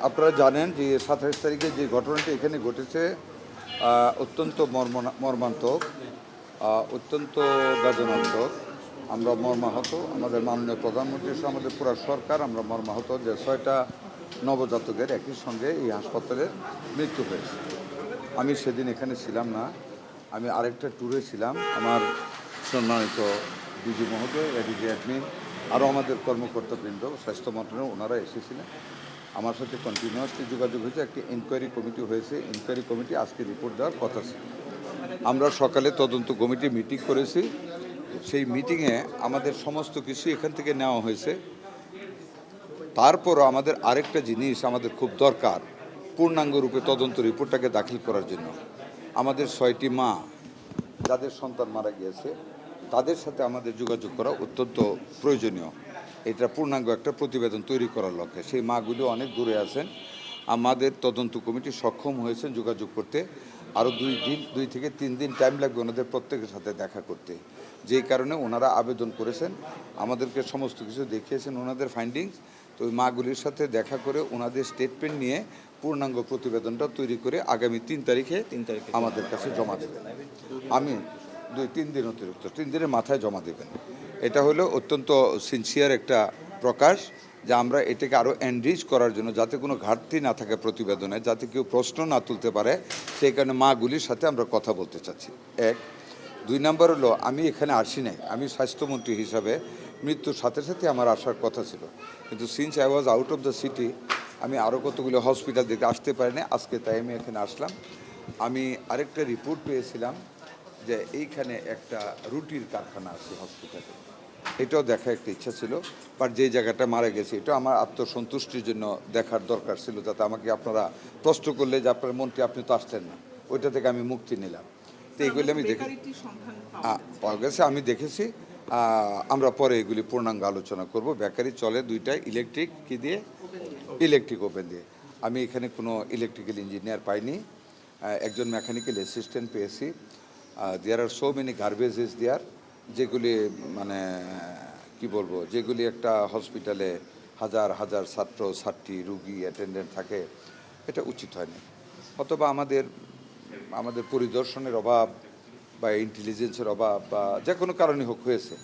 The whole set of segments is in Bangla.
আপনারা জানেন যে 27 তারিখে যে ঘটনাটি এখানে ঘটেছে অত্যন্ত মর্মান্তক, অত্যন্ত বেদনান্তক। আমরা মর্মাহত, আমাদের মাননীয় প্রধানমন্ত্রী সহ আমাদের পুরো সরকার আমরা মর্মাহত যে 6টা নবজাতকের একই সঙ্গে এই হাসপাতালে মৃত্যু হয়েছে। আমি সেদিন এখানে ছিলাম না, আমি আরেকটা ট্যুরে ছিলাম। আমার সম্মানিত ডিজি মহোদয়, এডিজি অ্যাডমিন, আরও আমাদের কর্মকর্তাবৃন্দ, স্বাস্থ্য মন্ত্রণালয় ওনারা এসেছিলেন। আমার সাথে কন্টিনিউয়াসলি যোগাযোগ হয়েছে, একটি ইনকোয়ারি কমিটি হয়েছে। ইনকোয়ারি কমিটি আজকে রিপোর্ট দেওয়ার কথা ছিল। আমরা সকালে তদন্ত কমিটি মিটিং করেছি। সেই মিটিংয়ে আমাদের সমস্ত কিছু এখান থেকে নেওয়া হয়েছে। তারপরও আমাদের আরেকটা জিনিস আমাদের খুব দরকার, পূর্ণাঙ্গ রূপে তদন্ত রিপোর্টটাকে দাখিল করার জন্য। আমাদের 6টি মা যাদের সন্তান মারা গিয়েছে তাদের সাথে আমাদের যোগাযোগ করা অত্যন্ত প্রয়োজনীয়। এটা পূর্ণাঙ্গ একটা প্রতিবেদন তৈরি করার লক্ষ্যে। সেই মাগুলো অনেক দূরে আছেন। আমাদের তদন্ত কমিটি সক্ষম হয়েছেন যোগাযোগ করতে। আরও 2 থেকে 3 দিন টাইম লাগবে ওনাদের প্রত্যেকের সাথে দেখা করতে। যেই কারণে ওনারা আবেদন করেছেন, আমাদেরকে সমস্ত কিছু দেখিয়েছেন ওনাদের ফাইন্ডিংস। তো ওই মাগুলির সাথে দেখা করে ওনাদের স্টেটমেন্ট নিয়ে পূর্ণাঙ্গ প্রতিবেদনটা তৈরি করে আগামী 3 তারিখে আমাদের কাছে জমা দেবেন। আমি 2-3 দিন অতিরিক্ত 3 দিনের মাথায় জমা দেবেন। এটা হলো অত্যন্ত সিনসিয়ার একটা প্রকাশ যে আমরা এটাকে আরও এনরিচ করার জন্য, যাতে কোনো ঘাটতি না থাকে প্রতিবেদনে, যাতে কেউ প্রশ্ন না তুলতে পারে, সেই কারণে মাগুলির সাথে আমরা কথা বলতে চাচ্ছি। 1 2 নম্বর হলো, আমি এখানে আসি নাই, আমি স্বাস্থ্যমন্ত্রী হিসাবে মৃত্যুর সাথে সাথে আমার আসার কথা ছিল, কিন্তু since I was out of the city আমি আরও কতগুলো হসপিটাল দেখতে আসতে পারিনি। আজকে তাই আমি এখানে আসলাম। আমি আরেকটা রিপোর্ট পেয়েছিলাম যে এইখানে একটা রুটির কারখানা আছে হসপিটালে, এটাও দেখা একটা ইচ্ছা ছিল। বাট যে জায়গাটা মারা গেছে এটা আমার আত্মসন্তুষ্টির জন্য দেখার দরকার ছিল, যাতে আমাকে আপনারা প্রশ্ন করলে যে আপনার মন্ত্রী আপনি তো আসছেন না, ওইটা থেকে আমি মুক্তি নিলাম। তো এইগুলি আমি পাওয়া গেছে, আমি দেখেছি। আমরা পরে এগুলি পূর্ণাঙ্গ আলোচনা করব। বেকারি চলে 2টাই, ইলেকট্রিক কি দিয়ে, ইলেকট্রিক ওপেন দিয়ে। আমি এখানে কোনো ইলেকট্রিক্যাল ইঞ্জিনিয়ার পাইনি, একজন মেকানিক্যাল অ্যাসিস্ট্যান্ট পেয়েছি। দেয়ার আর সো মেনি গার্বেজেস দেয়ার, যেগুলি মানে কি বলবো, যেগুলি একটা হসপিটালে হাজার হাজার ছাত্র ছাত্রী রুগী অ্যাটেন্ডেন্ট থাকে, এটা উচিত হয়নি। অথবা আমাদের পরিদর্শনের অভাব বা ইন্টেলিজেন্সের অভাব বা যে কোনো কারণে হোক হয়েছে,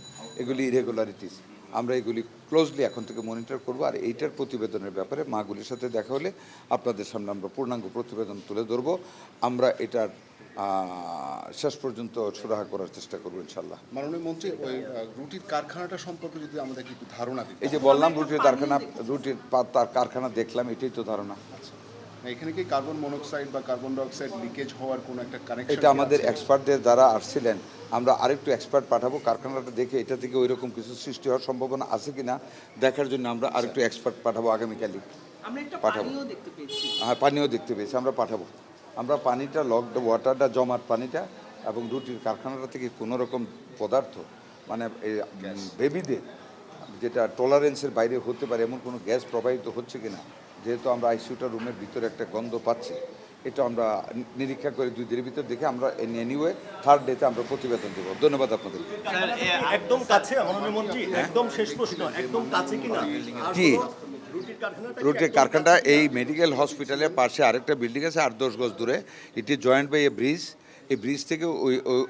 এগুলি ইরেগুলারিটিস। আমরা এগুলি ক্লোজলি এখন থেকে মনিটর করব। আর এইটার প্রতিবেদনের ব্যাপারে মাগুলির সাথে দেখা হলে আপনাদের সামনে আমরা পূর্ণাঙ্গ প্রতিবেদন তুলে ধরব। আমরা এটার শেষ পর্যন্ত সুরাহা করার চেষ্টা করবো ইনশাল্লাহ। মাননীয় মন্ত্রী, ওই রুটির কারখানাটা সম্পর্কে যদি আমাদেরকে একটু ধারণা দিন। এই যে বললাম রুটির কারখানা দেখলাম, এটাই তো ধারণা। এখানে কি কার্বন মনোক্সাইড বা কার্বন ডাইঅক্সাইড লিকেজ হওয়ার কোনো একটা কানেকশন? এটা আমাদের এক্সপার্টদের যারা আসছিলেন, আমরা আরেকটু এক্সপার্ট পাঠাবো কারখানাটা দেখে এটা থেকে ওই রকম কিছু সৃষ্টি হওয়ার সম্ভাবনা আছে কিনা দেখার জন্য আমরা আরেকটু এক্সপার্ট পাঠাবো আগামীকালই। পাঠাবো, হ্যাঁ পানিও দেখতে পেয়েছি, আমরা পাঠাবো। আমরা পানিটা লকড ওয়াটারটা জমাট পানিটা এবং রুটির কারখানাটা থেকে কোনো রকম পদার্থ মানে বেবিদের যেটা টলারেন্সের বাইরে হতে পারে এমন কোনো গ্যাস প্রবাহিত হচ্ছে কিনা, যেহেতু আমরা আইসিইউটা রুমের ভিতরে একটা গন্ধ পাচ্ছি, এটা আমরা নিরীক্ষা করে 2 দিনের ভিতর দেখে আমরা এনিওয়ে 3rd ডেতে আমরা প্রতিবেদন দেবো। ধন্যবাদ আপনাদের। একদম কাছে মাননীয় মন্ত্রী, একদম শেষ প্রশ্ন, একদম কাছে কিনা জি, রুটির কারখানাটা এই মেডিকেল হসপিটালের পাশে আরেকটা বিল্ডিং আছে 8-10 গজ দূরে। এটি জয়েন্ট বাই এ ব্রিজ। এই ব্রিজ থেকে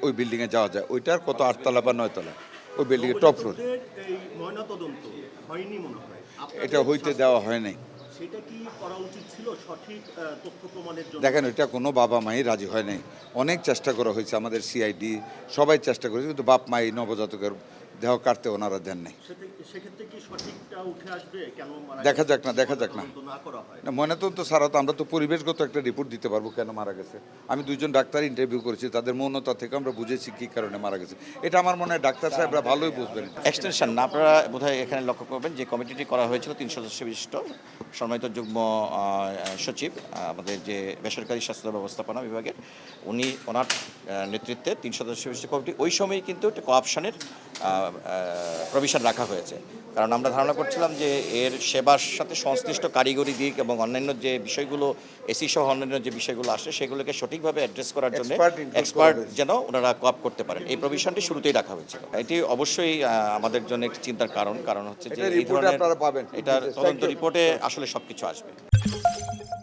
ওই বিল্ডিংয়ে যাওয়া যায়। ওইটার কত 8তলা বা 9তলা, ওই বিল্ডিংয়ের টপ ফ্লোর। এই ময়নাতদন্ত হয়নি মনে হয়, এটা হইতে দেওয়া হয় নাই। সেটা কি করা উচিত ছিল সঠিক তথ্য প্রমাণের জন্য? দেখেন, এটা কোনো বাবা মাই রাজি হয় নাই। অনেক চেষ্টা করা হয়েছে, আমাদের সিআইডি সবাই চেষ্টা করেছে, কিন্তু বাপ মাই নবজাতকের দেহ কাটতে ওনারা দেন নাই। সেক্ষেত্রে কি সঠিকটা উঠে আসবে কেন দেখা যাক না না করা হয়? না, ময়নাতদন্ত ছাড়া তো আমরা তো পরিবেশগত একটা রিপোর্ট দিতে পারবো কেন মারা গেছে। আমি 2জন ডাক্তার ইন্টারভিউ করেছি, তাদের মৌনতা থেকে আমরা বুঝেছি কী কারণে মারা গেছে। এটা আমার মনে হয় ডাক্তার সাহেবরা ভালোই বুঝবেন। এক্সটেনশন না, আপনারা বোধহয় এখানে লক্ষ্য করবেন যে কমিটিটি করা হয়েছিল 3 সদস্য বিশিষ্ট সম্মানিত যুগ্ম সচিব আমাদের যে বেসরকারি স্বাস্থ্য ব্যবস্থাপনা বিভাগের, ওনার নেতৃত্বে 3 সদস্য বিশিষ্ট কমিটি। ওই সময়ই কিন্তু একটা কোঅপশনের প্রভিশন রাখা হয়েছে, কারণ আমরা ধারণা করছিলাম যে এর সেবার সাথে সংশ্লিষ্ট কারিগরি দিক এবং অন্যান্য যে বিষয়গুলো এসি সহ অন্যান্য যে বিষয়গুলো আসে সেগুলোকে সঠিকভাবে অ্যাড্রেস করার জন্য এক্সপার্ট যেন ওনারা কোঅপ করতে পারেন, এই প্রভিশনটি শুরুতেই রাখা হয়েছিল। এটি অবশ্যই আমাদের জন্য একটি চিন্তার কারণ হচ্ছে যে এই ধরনের এটার তদন্ত রিপোর্টে আসলে সবকিছু আসবে। নিউজ।